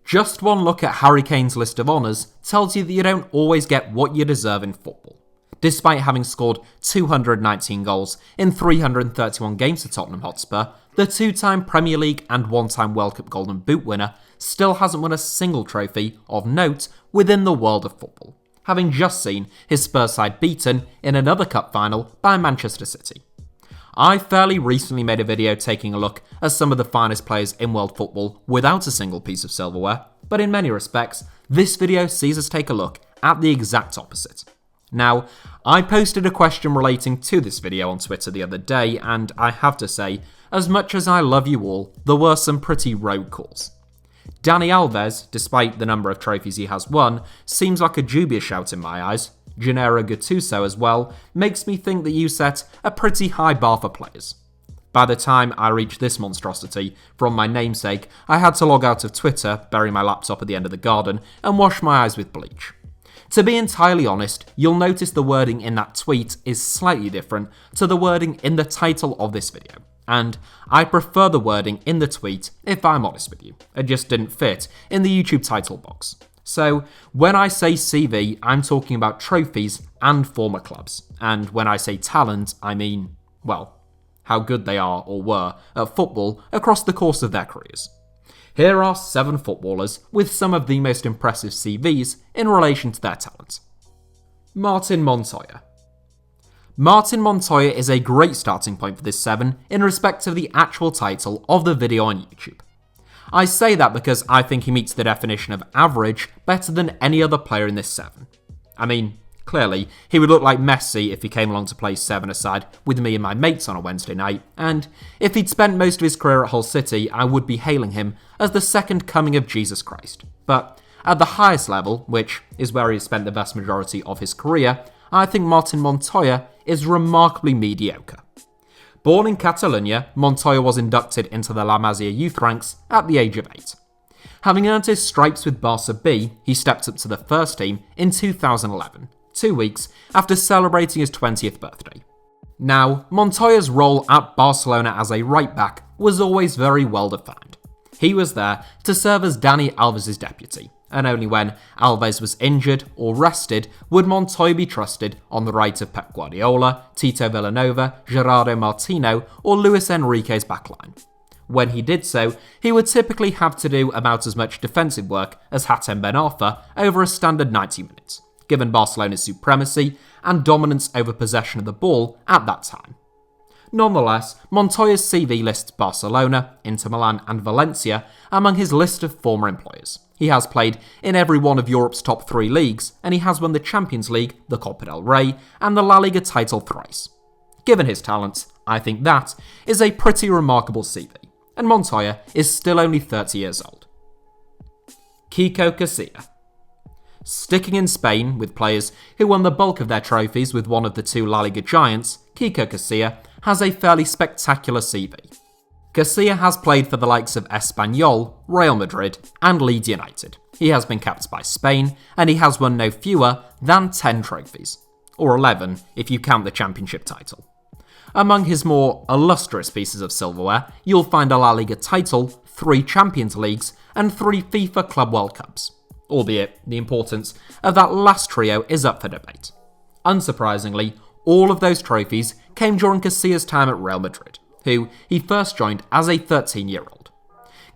Just one look at Harry Kane's list of honours tells you that you don't always get what you deserve in football. Despite having scored 219 goals in 331 games for Tottenham Hotspur, the two-time Premier League and one-time World Cup Golden Boot winner still hasn't won a single trophy of note within the world of football, having just seen his Spurs side beaten in another cup final by Manchester City. I fairly recently made a video taking a look at some of the finest players in world football without a single piece of silverware, but in many respects, this video sees us take a look at the exact opposite. Now, I posted a question relating to this video on Twitter the other day, and I have to say, as much as I love you all, there were some pretty rogue calls. Dani Alves, despite the number of trophies he has won, seems like a dubious shout in my eyes. Gennaro Gattuso as well makes me think that you set a pretty high bar for players. By the time I reached this monstrosity from my namesake, I had to log out of Twitter, bury my laptop at the end of the garden, and wash my eyes with bleach. To be entirely honest, you'll notice the wording in that tweet is slightly different to the wording in the title of this video, and I prefer the wording in the tweet if I'm honest with you. It just didn't fit in the YouTube title box. So, when I say CV, I'm talking about trophies and former clubs. And when I say talent, I mean, well, how good they are or were at football across the course of their careers. Here are 7 footballers with some of the most impressive CVs in relation to their talent. Martin Montoya. Martin Montoya is a great starting point for this 7 in respect of the actual title of the video on YouTube. I say that because I think he meets the definition of average better than any other player in this 7. I mean, clearly, he would look like Messi if he came along to play 7-a-side with me and my mates on a Wednesday night, and if he'd spent most of his career at Hull City, I would be hailing him as the second coming of Jesus Christ. But at the highest level, which is where he spent the vast majority of his career, I think Martin Montoya is remarkably mediocre. Born in Catalonia, Montoya was inducted into the La Masia youth ranks at the age of 8. Having earned his stripes with Barca B, he stepped up to the first team in 2011, 2 weeks after celebrating his 20th birthday. Now, Montoya's role at Barcelona as a right-back was always very well defined. He was there to serve as Dani Alves' deputy, and only when Alves was injured or rested would Montoya be trusted on the right of Pep Guardiola, Tito Villanova, Gerardo Martino, or Luis Enrique's backline. When he did so, he would typically have to do about as much defensive work as Hatem Ben Arfa over a standard 90 minutes, given Barcelona's supremacy and dominance over possession of the ball at that time. Nonetheless, Montoya's CV lists Barcelona, Inter Milan and Valencia among his list of former employers. He has played in every one of Europe's top 3 leagues, and he has won the Champions League, the Copa del Rey, and the La Liga title thrice. Given his talents, I think that is a pretty remarkable CV, and Montoya is still only 30 years old. KIKO Casilla. Sticking in Spain with players who won the bulk of their trophies with one of the 2 La Liga giants, KIKO Casilla has a fairly spectacular CV. Casilla has played for the likes of Espanyol, Real Madrid, and Leeds United. He has been capped by Spain, and he has won no fewer than 10 trophies, or 11 if you count the championship title. Among his more illustrious pieces of silverware, you'll find a La Liga title, 3 Champions Leagues, and 3 FIFA Club World Cups, albeit the importance of that last trio is up for debate. Unsurprisingly, all of those trophies came during Casilla's time at Real Madrid, who he first joined as a 13-year-old.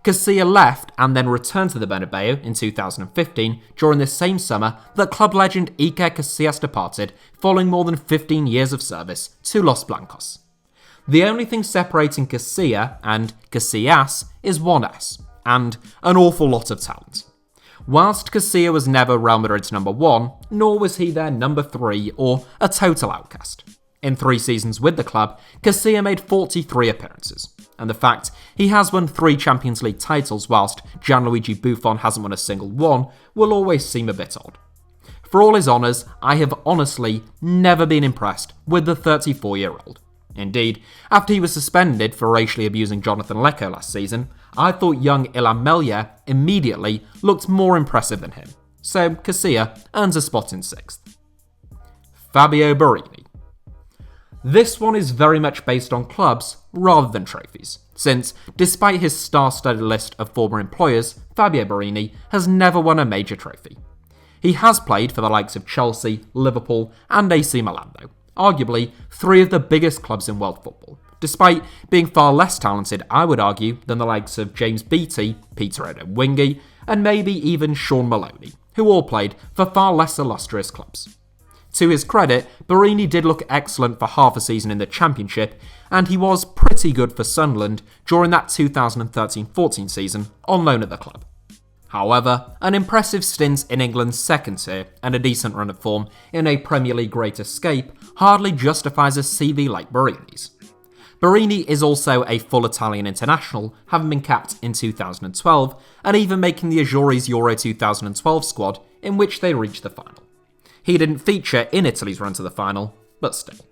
Casilla left and then returned to the Bernabeu in 2015 during the same summer that club legend Iker Casillas departed following more than 15 years of service to Los Blancos. The only thing separating Casilla and Casillas is one S, and an awful lot of talent. Whilst Casilla was never Real Madrid's number 1, nor was he their number 3 or a total outcast. In 3 seasons with the club, Casilla made 43 appearances, and the fact he has won 3 Champions League titles whilst Gianluigi Buffon hasn't won a single one will always seem a bit odd. For all his honours, I have honestly never been impressed with the 34-year-old. Indeed, after he was suspended for racially abusing Jonathan Lecco last season, I thought young Ilham Melia immediately looked more impressive than him, so Casilla earns a spot in 6th. Fabio Borini. This one is very much based on clubs rather than trophies, since despite his star-studded list of former employers, Fabio Borini has never won a major trophy. He has played for the likes of Chelsea, Liverpool and AC Milan though, arguably three of the biggest clubs in world football, despite being far less talented, I would argue, than the likes of James Beattie, Peter Odemwingie and maybe even Sean Maloney, who all played for far less illustrious clubs. To his credit, Borini did look excellent for half a season in the Championship, and he was pretty good for Sunderland during that 2013-14 season on loan at the club. However, an impressive stint in England's second tier and a decent run of form in a Premier League Great Escape hardly justifies a CV like Borini's. Borini is also a full Italian international, having been capped in 2012 and even making the Azzurri's Euro 2012 squad, in which they reached the final. He didn't feature in Italy's run to the final, but still.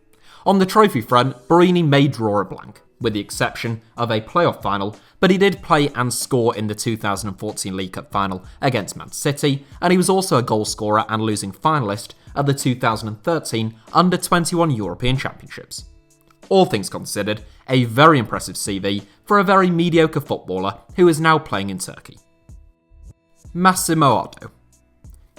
On the trophy front, Borini may draw a blank, with the exception of a playoff final, but he did play and score in the 2014 League Cup final against Man City, and he was also a goal scorer and losing finalist at the 2013 Under-21 European Championships. All things considered, a very impressive CV for a very mediocre footballer who is now playing in Turkey. Massimo Oddo.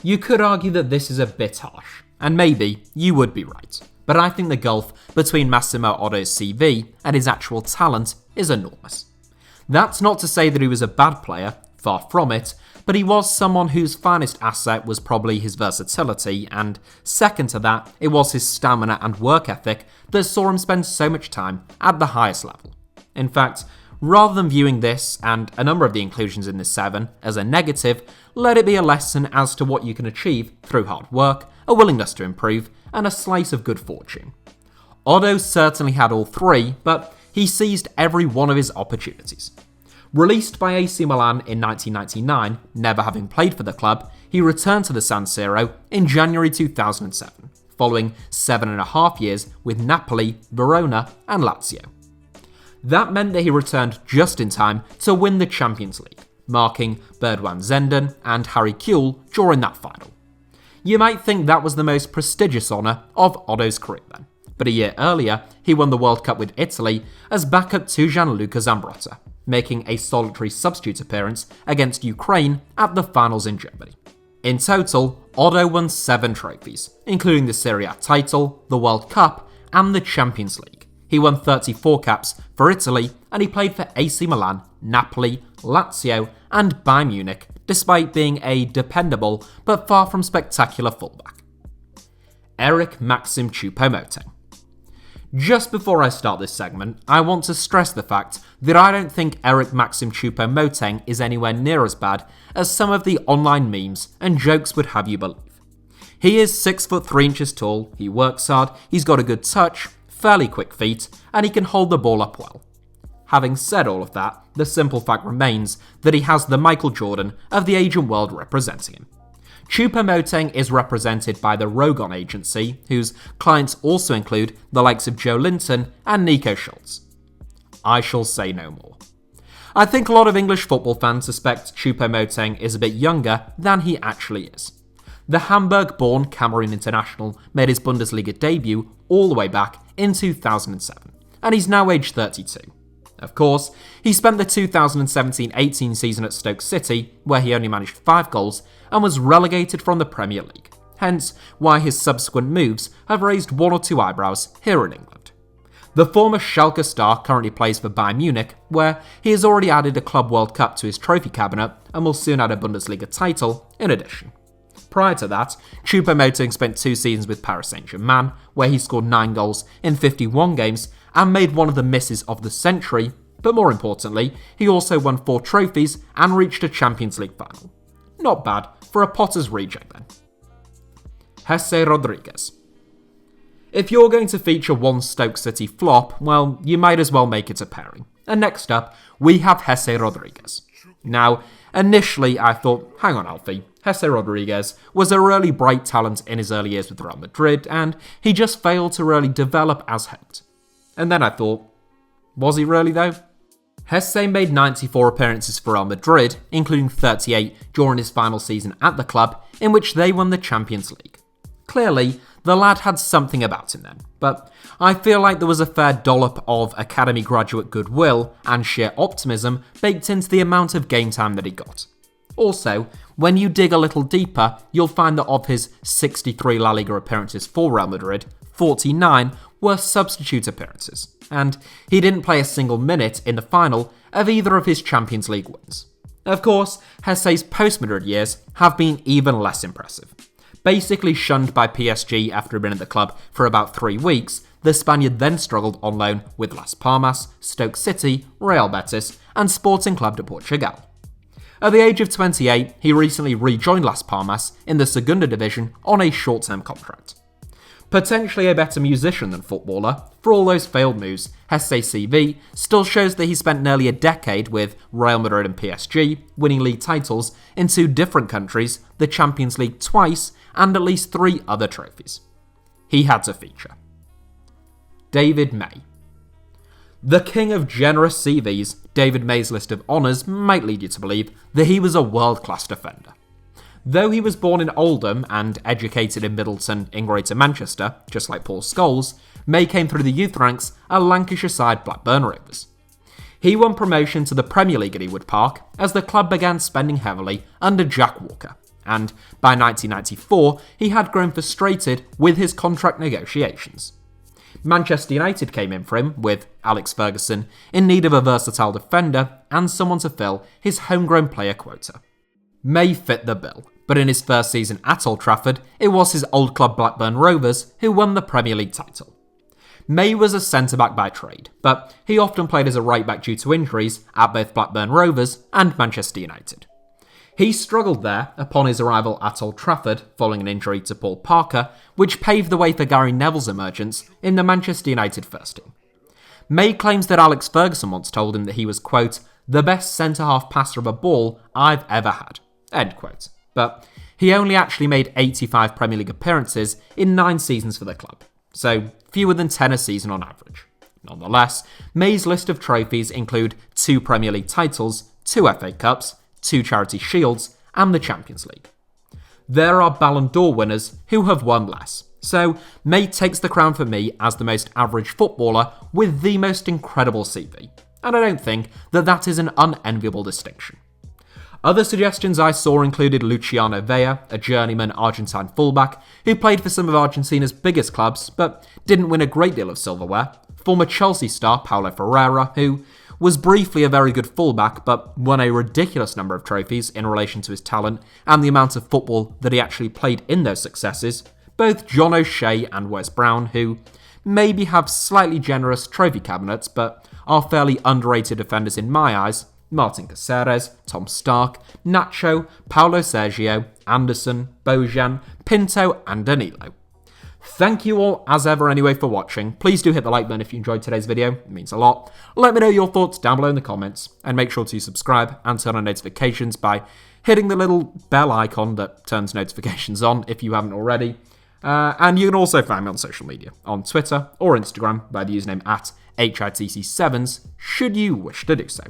You could argue that this is a bit harsh, and maybe you would be right, but I think the gulf between Massimo Oddo's CV and his actual talent is enormous. That's not to say that he was a bad player, far from it, but he was someone whose finest asset was probably his versatility, and second to that, it was his stamina and work ethic that saw him spend so much time at the highest level. In fact, rather than viewing this, and a number of the inclusions in this 7, as a negative, let it be a lesson as to what you can achieve through hard work, a willingness to improve, and a slice of good fortune. Oddo certainly had all three, but he seized every one of his opportunities. Released by AC Milan in 1999, never having played for the club, he returned to the San Siro in January 2007, following 7.5 years with Napoli, Verona and Lazio. That meant that he returned just in time to win the Champions League, marking Berdwan Zenden and Harry Kewell during that final. You might think that was the most prestigious honour of Oddo's career then, but a year earlier he won the World Cup with Italy as backup to Gianluca Zambrotta, making a solitary substitute appearance against Ukraine at the finals in Germany. In total, Oddo won 7 trophies, including the Serie A title, the World Cup and the Champions League. He won 34 caps for Italy, and he played for AC Milan, Napoli, Lazio and Bayern Munich, despite being a dependable but far from spectacular fullback. Eric Maxim Choupo-Moting. Just before I start this segment, I want to stress the fact that I don't think Eric Maxim Choupo-Moting is anywhere near as bad as some of the online memes and jokes would have you believe. He is 6'3" tall, he works hard, he's got a good touch, fairly quick feet, and he can hold the ball up well. Having said all of that, the simple fact remains that he has the Michael Jordan of the agent world representing him. Choupo-Moting is represented by the Rogon agency, whose clients also include the likes of Joe Linton and Nico Schultz. I shall say no more. I think a lot of English football fans suspect Choupo-Moting is a bit younger than he actually is. The Hamburg-born Cameroon international made his Bundesliga debut all the way back in 2007, and he's now aged 32. Of course, he spent the 2017-18 season at Stoke City, where he only managed 5 goals and was relegated from the Premier League, hence why his subsequent moves have raised 1 or 2 eyebrows here in England. The former Schalke star currently plays for Bayern Munich, where he has already added a Club World Cup to his trophy cabinet and will soon add a Bundesliga title in addition. Prior to that, Choupo-Moting spent 2 seasons with Paris Saint-Germain, where he scored 9 goals in 51 games and made one of the misses of the century, but more importantly, he also won 4 trophies and reached a Champions League final. Not bad for a Potter's reject then. Jesse Rodriguez. If you're going to feature one Stoke City flop, well, you might as well make it a pairing. And next up, we have Jesse Rodriguez. Now, initially I thought, hang on Alfie, Jesse Rodriguez was a really bright talent in his early years with Real Madrid, and he just failed to really develop as hoped. And then I thought, was he really though? Jesse made 94 appearances for Real Madrid, including 38 during his final season at the club, in which they won the Champions League. Clearly, the lad had something about him then, but I feel like there was a fair dollop of academy graduate goodwill and sheer optimism baked into the amount of game time that he got. Also, when you dig a little deeper, you'll find that of his 63 La Liga appearances for Real Madrid, 49 were substitute appearances, and he didn't play a single minute in the final of either of his Champions League wins. Of course, JESE's post-Madrid years have been even less impressive. Basically shunned by PSG after he'd been at the club for about 3 weeks, the Spaniard then struggled on loan with Las Palmas, Stoke City, Real Betis, and Sporting Club de Portugal. At the age of 28, he recently rejoined Las Palmas in the Segunda Division on a short-term contract. Potentially a better musician than footballer, for all those failed moves, HITC CV still shows that he spent nearly a decade with Real Madrid and PSG, winning league titles in 2 different countries, the Champions League twice, and at least 3 other trophies. He had to feature. David May. The king of generous CVs, David May's list of honours might lead you to believe that he was a world-class defender. Though he was born in Oldham and educated in Middleton in Greater Manchester, just like Paul Scholes, May came through the youth ranks at Lancashire side Blackburn Rovers. He won promotion to the Premier League at Ewood Park as the club began spending heavily under Jack Walker, and by 1994 he had grown frustrated with his contract negotiations. Manchester United came in for him, with Alex Ferguson in need of a versatile defender and someone to fill his homegrown player quota. May fit the bill, but in his first season at Old Trafford, it was his old club Blackburn Rovers who won the Premier League title. May was a centre-back by trade, but he often played as a right-back due to injuries at both Blackburn Rovers and Manchester United. He struggled there upon his arrival at Old Trafford following an injury to Paul Parker, which paved the way for Gary Neville's emergence in the Manchester United first team. May claims that Alex Ferguson once told him that he was, quote, the best centre-half passer of a ball I've ever had, end quote. But he only actually made 85 Premier League appearances in 9 seasons for the club, so fewer than 10 a season on average. Nonetheless, May's list of trophies include 2 Premier League titles, 2 FA Cups, 2 Charity Shields, and the Champions League. There are Ballon d'Or winners who have won less, so May takes the crown for me as the most average footballer with the most incredible CV, and I don't think that that is an unenviable distinction. Other suggestions I saw included Luciano Vea, a journeyman Argentine fullback who played for some of Argentina's biggest clubs but didn't win a great deal of silverware, former Chelsea star Paulo Ferreira, who was briefly a very good fullback but won a ridiculous number of trophies in relation to his talent and the amount of football that he actually played in those successes, both John O'Shea and Wes Brown, who maybe have slightly generous trophy cabinets but are fairly underrated defenders in my eyes, Martin Caceres, Tom Stark, Nacho, Paulo Sergio, Anderson, Bojan, Pinto and Danilo. Thank you all as ever anyway for watching. Please do hit the like button if you enjoyed today's video, it means a lot. Let me know your thoughts down below in the comments, and make sure to subscribe and turn on notifications by hitting the little bell icon that turns notifications on if you haven't already. And you can also find me on social media, on Twitter or Instagram by the username at HITC Sevens, should you wish to do so.